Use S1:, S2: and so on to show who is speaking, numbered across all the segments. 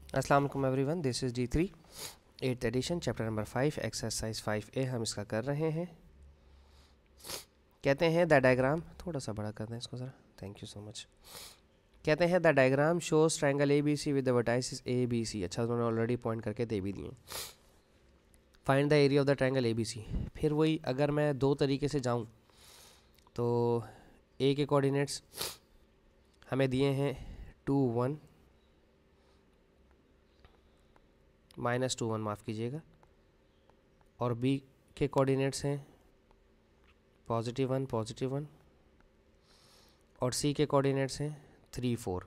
S1: अस्सलाम वालेकुम everyone, this is D3 8th edition chapter number 5 exercise 5A हम इसका कर रहे हैं। कहते हैं द डायग्राम, थोड़ा सा बड़ा कर दें इसको ज़रा, थैंक यू सो मच। कहते हैं the diagram shows triangle ABC with the vertices ABC। अच्छा, उन्होंने ऑलरेडी पॉइंट करके दे भी दिए। Find the area of the triangle ABC। फिर वही, अगर मैं दो तरीके से जाऊँ तो A के कोऑर्डिनेट्स हमें दिए हैं 2 1 -2 1, माफ़ कीजिएगा, और B के कोऑर्डिनेट्स हैं +1 +1, और C के कोऑर्डिनेट्स हैं 3 4।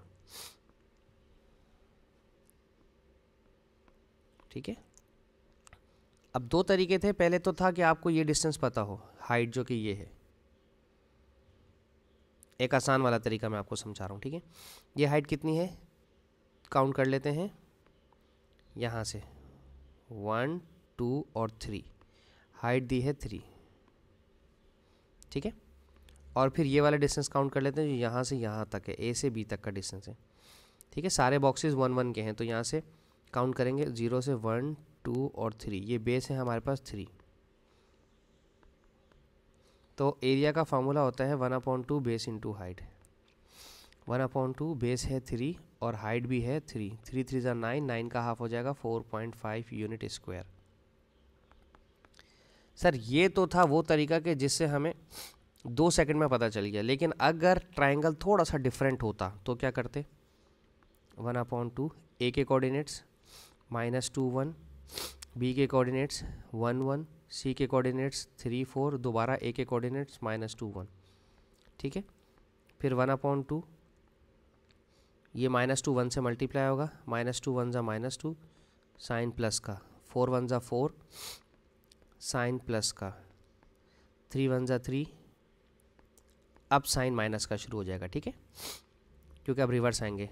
S1: ठीक है। अब दो तरीके थे, पहले तो था कि आपको ये डिस्टेंस पता हो, हाइट जो कि ये है। एक आसान वाला तरीका मैं आपको समझा रहा हूँ। ठीक है, ये हाइट कितनी है, काउंट कर लेते हैं यहाँ से 1 2 और 3, हाइट दी है 3। ठीक है, और फिर ये वाला डिस्टेंस काउंट कर लेते हैं जो यहाँ से यहाँ तक है, A से B तक का डिस्टेंस है। ठीक है, सारे बॉक्सेस 1 1 के हैं, तो यहाँ से काउंट करेंगे 0 से 1 2 और 3। ये बेस है हमारे पास 3। तो एरिया का फार्मूला होता है 1/2 बेस इंटू हाइट। 1/2 बेस है 3 और हाइट भी है 3। 3 3 ज़ा 9, 9 का हाफ हो जाएगा 4.5 यूनिट स्क्वायर। सर ये तो था वो तरीका कि जिससे हमें 2 सेकंड में पता चल गया, लेकिन अगर ट्रायंगल थोड़ा सा डिफरेंट होता तो क्या करते। 1/2 A के कोऑर्डिनेट्स -2 1, B के कोऑर्डिनेट्स 1 1, C के कोऑर्डिनेट्स 3 4, दोबारा A के कोऑर्डिनेट्स -2 1। ठीक है, फिर 1/2 ये -2 1 से मल्टीप्लाई होगा, -2 1 ज़ा -2 साइन प्लस का, 4 1 ज़ा 4 साइन प्लस का, 3 1 ज़ा 3, अब साइन माइनस का शुरू हो जाएगा। ठीक है, क्योंकि अब रिवर्स आएंगे।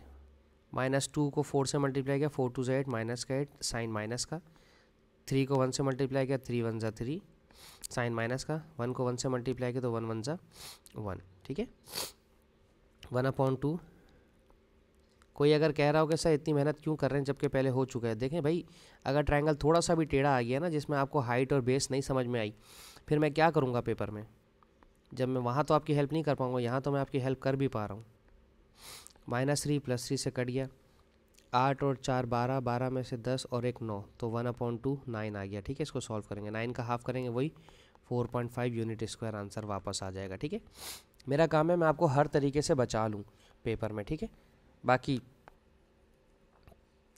S1: -2 को 4 से मल्टीप्लाई किया, 4 2 ज़ा 8, माइनस का 8 साइन माइनस का, 3 को 1 से मल्टीप्लाई किया, 3 1 ज़ा 3 साइन माइनस का, 1 को 1 से मल्टीप्लाई किया तो 1 1 ज़ा 1। ठीक है, 1/2। कोई अगर कह रहा हो कि सर इतनी मेहनत क्यों कर रहे हैं जबकि पहले हो चुका है, देखें भाई, अगर ट्रायंगल थोड़ा सा भी टेढ़ा आ गया ना जिसमें आपको हाइट और बेस नहीं समझ में आई, फिर मैं क्या करूँगा पेपर में, जब मैं वहाँ तो आपकी हेल्प नहीं कर पाऊँगा, यहाँ तो मैं आपकी हेल्प कर भी पा रहा हूँ। -3 +3 से कट गया, 8 और 4 12, 12 में से 10 और 1 9, तो 1/2 9 आ गया। ठीक है, इसको सॉल्व करेंगे, 9 का हाफ करेंगे, वही 4.5 यूनिट स्क्वायर आंसर वापस आ जाएगा। ठीक है, मेरा काम है मैं आपको हर तरीके से बचा लूँ पेपर में। ठीक है, बाकी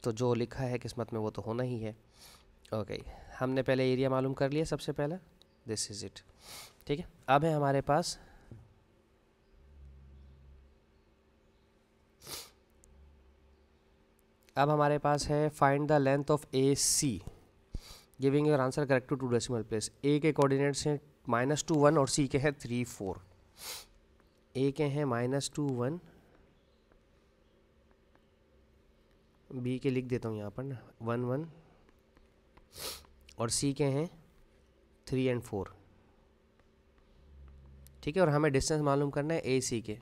S1: तो जो लिखा है किस्मत में वो तो होना ही है। ओके, हमने पहले एरिया मालूम कर लिया सबसे पहला, दिस इज़ इट। ठीक है, अब है हमारे पास है find the length of AC giving your answer correct to 2 decimal place. A के कोऑर्डिनेट्स हैं -2 1 और C के हैं 3 4। A के हैं -2 1, B के लिख देता हूँ यहाँ पर ना 1 1, और C के हैं 3 और 4। ठीक है, और हमें डिस्टेंस मालूम करना है AC के,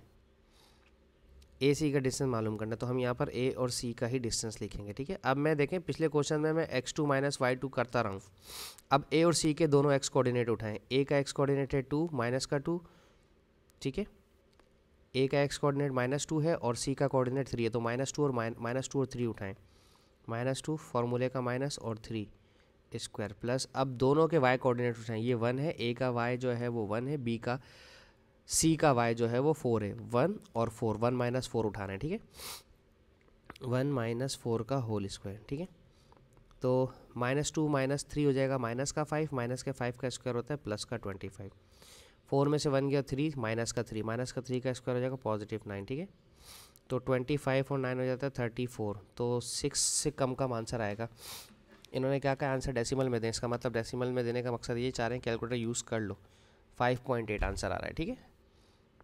S1: AC का डिस्टेंस मालूम करना है, तो हम यहाँ पर A और C का ही डिस्टेंस लिखेंगे। ठीक है, अब मैं देखें पिछले क्वेश्चन में मैं x2 - y2 करता रहा हूँ। अब A और C के दोनों x कोऑर्डिनेट उठाएं। A का x कोऑर्डिनेट है 2 माइनस का 2। ठीक है, A का x कोऑर्डिनेट -2 है और C का कोऑर्डिनेट 3 है, तो -2 और 3 उठाएं। -2 फार्मूले का माइनस और 3 स्क्वायर प्लस, अब दोनों के y कोऑर्डिनेट उठाएं। ये 1 है, A का y जो है वो 1 है, C का y जो है वो 4 है। 1 और 4, 1 - 4 उठाना है। ठीक है, 1 - 4 का होल स्क्वायर। ठीक है, तो -2 - 3 हो जाएगा माइनस का 5, माइनस के 5 का स्क्वायर होता है प्लस का 25। 4 में से 1 गया 3, माइनस का 3, माइनस का 3 का स्क्वायर हो जाएगा +9। ठीक है, तो 25 और 9 हो जाता है 34, तो 6 से कम का आंसर आएगा। इन्होंने क्या कहा, आंसर डेसिमल में दें, इसका मतलब डेसिमल में देने का मकसद ये चाह रहे हैं कैलकुलेटर यूज़ कर लो। 5.8 आंसर आ रहा है। ठीक है,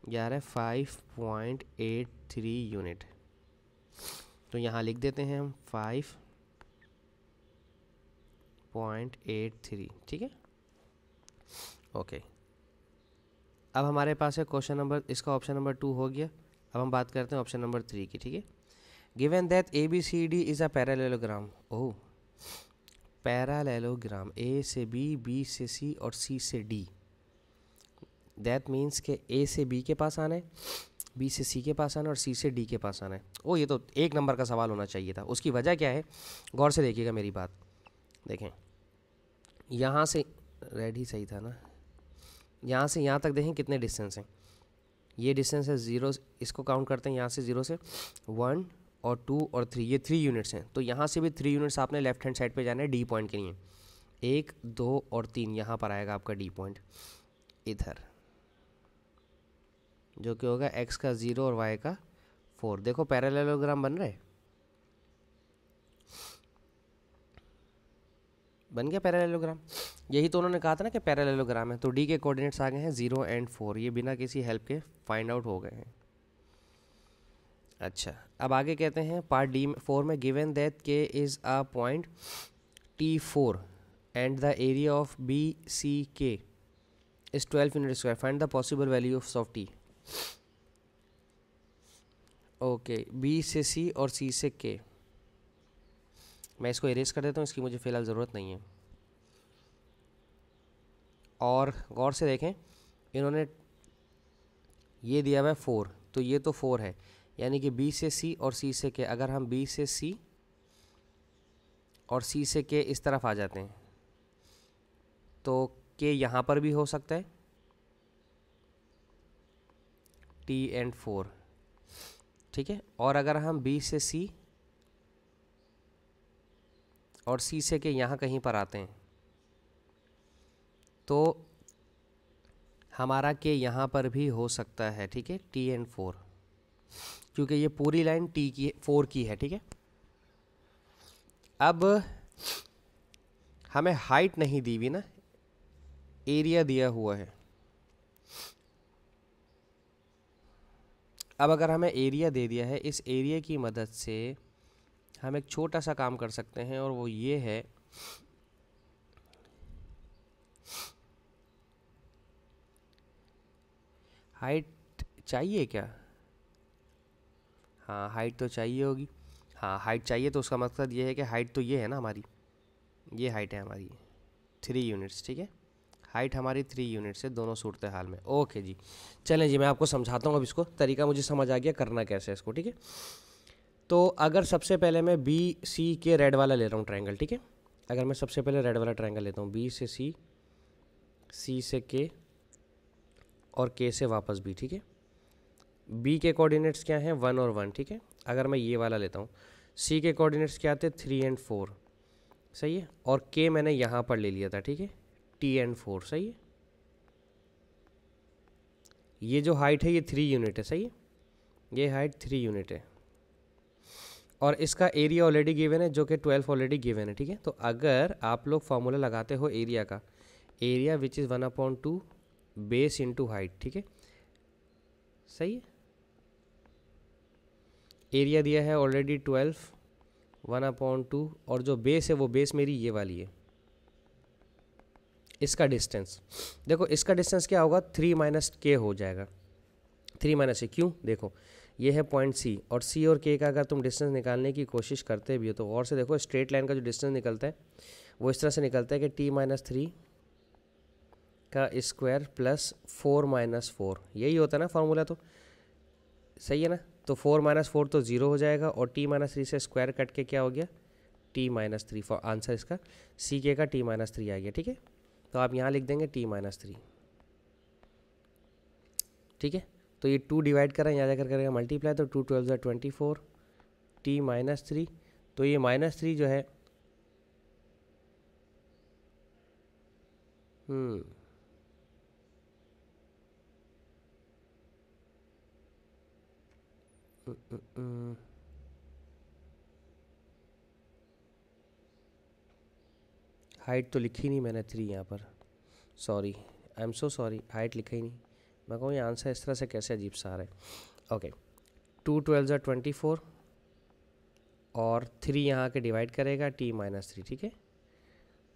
S1: यह आ रहा है 5.83 यूनिट, तो यहाँ लिख देते हैं हम 5.83। ठीक है, ओके। अब हमारे पास है क्वेश्चन नंबर, इसका ऑप्शन नंबर 2 हो गया। अब हम बात करते हैं ऑप्शन नंबर 3 की। ठीक है, given that A B C D is a parallelogram. Oh, parallelogram, A से बी से सी और सी से डी। दैट मीन्स के ए से बी के पास आना है, बी से सी के पास आना है और सी से डी के पास आना है। ओ, ये तो एक नंबर का सवाल होना चाहिए था। उसकी वजह क्या है, गौर से देखिएगा मेरी बात। देखें, यहाँ से रेड ही सही था ना, यहाँ से यहाँ तक देखें कितने डिस्टेंस हैं। ये डिस्टेंस है 0, इसको काउंट करते हैं यहाँ से 0 से 1 और 2 और 3, ये 3 यूनिट्स हैं। तो यहाँ से भी 3 यूनिट्स आपने लेफ्ट हैंड साइड पे जाना है डी पॉइंट के लिए। 1 2 और 3 यहाँ पर आएगा आपका डी पॉइंट इधर, जो कि होगा x का 0 और y का 4। देखो पैरेललोग्राम बन रहा है, बन गया पैरेललोग्राम। यही तो उन्होंने कहा था ना कि पैरेललोग्राम है। तो डी के कोऑर्डिनेट्स आ गए हैं 0 और 4, ये बिना किसी हेल्प के फाइंड आउट हो गए हैं। अच्छा, अब आगे कहते हैं पार्ट डी 4 में, given that K is a point T4 and the area of B C K is 12 unit square, find the possible values of T. Okay, B से सी और सी से के, मैं इसको इरेज कर देता हूँ, इसकी मुझे फ़िलहाल ज़रूरत नहीं है। और गौर से देखें, इन्होंने ये दिया हुआ है 4, तो ये तो 4 है, यानी कि बी से सी और सी से के, अगर हम बी से सी और सी से के इस तरफ आ जाते हैं तो के यहाँ पर भी हो सकता है, टी एंड 4, ठीक है। और अगर हम बी से सी और सी से के यहाँ कहीं पर आते हैं तो हमारा के यहाँ पर भी हो सकता है, ठीक है, टी एंड 4, क्योंकि ये पूरी लाइन टी की 4 की है, ठीक है। अब हमें हाइट नहीं दी हुई ना, एरिया दिया हुआ है। अब अगर हमें एरिया दे दिया है, इस एरिया की मदद से हम एक छोटा सा काम कर सकते हैं, और वो ये है हाइट चाहिए क्या? हाँ, हाइट तो चाहिए होगी। हाँ, हाइट चाहिए, तो उसका मकसद ये है कि हाइट तो ये है ना हमारी, ये हाइट है हमारी 3 यूनिट्स, ठीक है। हाइट हमारी 3 यूनिट्स है दोनों सूरत हाल में। ओके जी, चलें जी, मैं आपको समझाता हूँ अब इसको, तरीका मुझे समझ आ गया करना कैसे है इसको, ठीक है। तो अगर सबसे पहले मैं बी सी के रेड वाला ले रहा हूँ ट्रायंगल, ठीक है। अगर मैं सबसे पहले रेड वाला ट्रायंगल लेता हूँ, बी से सी, सी से के और के से वापस बी, ठीक है। बी के कोऑर्डिनेट्स क्या हैं, 1 और 1, ठीक है। अगर मैं ये वाला लेता हूँ, सी के कोऑर्डिनेट्स क्या आते हैं, 3 एंड 4, सही है। और के मैंने यहाँ पर ले लिया था, ठीक है, टी एंड 4, सही है। ये जो हाइट है ये 3 यूनिट है, सही है, ये हाइट 3 यूनिट है। और इसका एरिया ऑलरेडी गिवन है, जो कि 12 ऑलरेडी गिवन है, ठीक है। तो अगर आप लोग फार्मूला लगाते हो एरिया का, area which is 1/2 base into height, ठीक है, सही है। एरिया दिया है ऑलरेडी 12, 1/2, और जो बेस है वो बेस मेरी ये वाली है। इसका डिस्टेंस देखो, इसका डिस्टेंस क्या होगा, 3 माइनस के हो जाएगा। 3 माइनस के क्यों, देखो ये है पॉइंट सी, और सी और के का अगर तुम डिस्टेंस निकालने की कोशिश करते भी हो तो गौर से देखो, स्ट्रेट लाइन का जो डिस्टेंस निकलता है वो इस तरह से निकलता है कि t-3 का स्क्वायर प्लस 4 - 4, यही होता है ना फॉर्मूला, तो सही है ना। तो 4 - 4 तो 0 हो जाएगा, और t-3 से स्क्वायर कट के क्या हो गया, t-3। फॉर आंसर इसका सी के का t-3 आ गया, ठीक है। तो आप यहाँ लिख देंगे t-3, ठीक है। तो ये 2 डिवाइड कर रहे हैं, यहाँ जाकर करेगा मल्टीप्लाई, तो 2 12 = 24, t-3, तो ये -3 जो है हाइट तो लिखी नहीं मैंने 3 यहाँ पर, sorry, I am so sorry, height लिखा ही नहीं। मैं कहूँ ये आंसर इस तरह से कैसे अजीब सा आ रहा है। ओके, 2 12 = 24 और 3 यहाँ के डिवाइड करेगा t-3, ठीक है।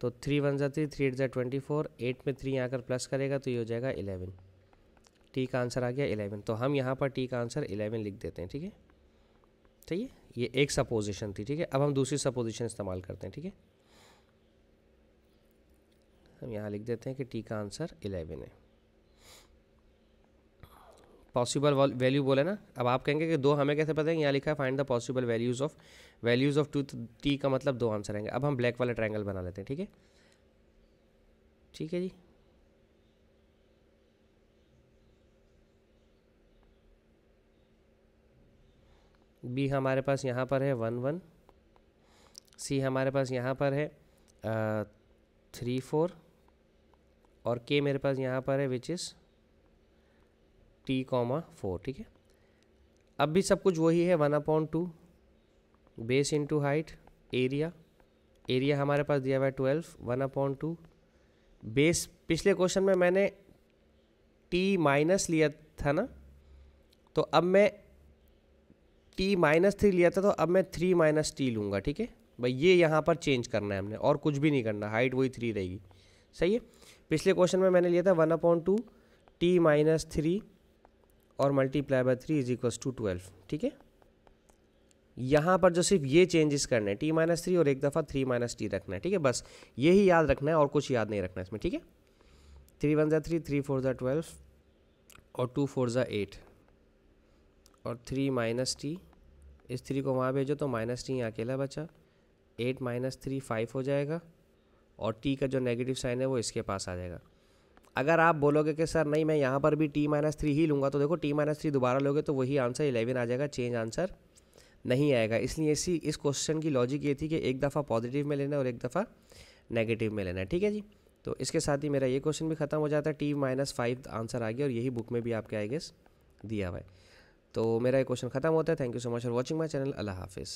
S1: तो 3 1 = 3, 3 8 = 24, 8 में 3 यहाँ कर प्लस करेगा तो ये हो जाएगा 11। टी का आंसर आ गया 11, तो हम यहाँ पर टी का आंसर 11 लिख देते हैं, ठीक है। ठीक है, ये एक सपोजिशन थी। ठीक है, अब हम दूसरी सपोजिशन इस्तेमाल करते हैं। ठीक है, हम यहाँ लिख देते हैं कि टी का आंसर 11 है। पॉसिबल वैल्यू बोले ना, अब आप कहेंगे कि दो हमें कैसे पता है, यहाँ लिखा है find the possible values of two t का मतलब दो आंसर आएंगे। अब हम ब्लैक वाला ट्रायंगल बना लेते हैं। ठीक है, ठीक है जी। बी हमारे पास यहाँ पर है 1 1, सी हमारे पास यहाँ पर है 3 4, और के मेरे पास यहाँ पर है विच इज़ टी कॉमा 4। ठीक है, अब भी सब कुछ वही है, 1/2 बेस इंटू हाइट एरिया हमारे पास दिया हुआ है 12, 1/2 बेस। पिछले क्वेश्चन में मैंने टी माइनस लिया था ना, तो अब मैं t-3 लिया था, तो अब मैं 3 - t लूँगा। ठीक है भाई, ये यहाँ पर चेंज करना है हमने, और कुछ भी नहीं करना, हाइट वही 3 रहेगी। सही है, पिछले क्वेश्चन में मैंने लिया था 1/2 t-3 और मल्टीप्लाई बाय 3 = 12। ठीक है, यहाँ पर जो सिर्फ ये चेंजेस करने हैं, t-3 और एक दफ़ा 3 - t रखना है। ठीक है, बस यही याद रखना है और कुछ याद नहीं रखना है इसमें। ठीक है, 3 1 = 3, 3 4 = 12 और 2 4 = 8 और 3 - t, इस 3 को वहाँ भेजो तो -t यहाँ अकेला बचा, 8 - 3 5 हो जाएगा, और t का जो नेगेटिव साइन है वो इसके पास आ जाएगा। अगर आप बोलोगे कि सर नहीं मैं यहाँ पर भी t-3 ही लूँगा, तो देखो t-3 दोबारा लोगे तो वही आंसर 11 आ जाएगा, चेंज आंसर नहीं आएगा। इसलिए इस क्वेश्चन की लॉजिक ये थी कि एक दफ़ा पॉजिटिव में लेना है और एक दफ़ा नेगेटिव में लेना है। ठीक है जी, तो इसके साथ ही मेरा ये क्वेश्चन भी ख़त्म हो जाता है। t-5 आंसर आ गया, और यही बुक में भी आपके आई गेस दिया हुआ है। तो मेरा ये क्वेश्चन ख़त्म होता है। Thank you so much for watching my channel. अल्लाह हाफिज़।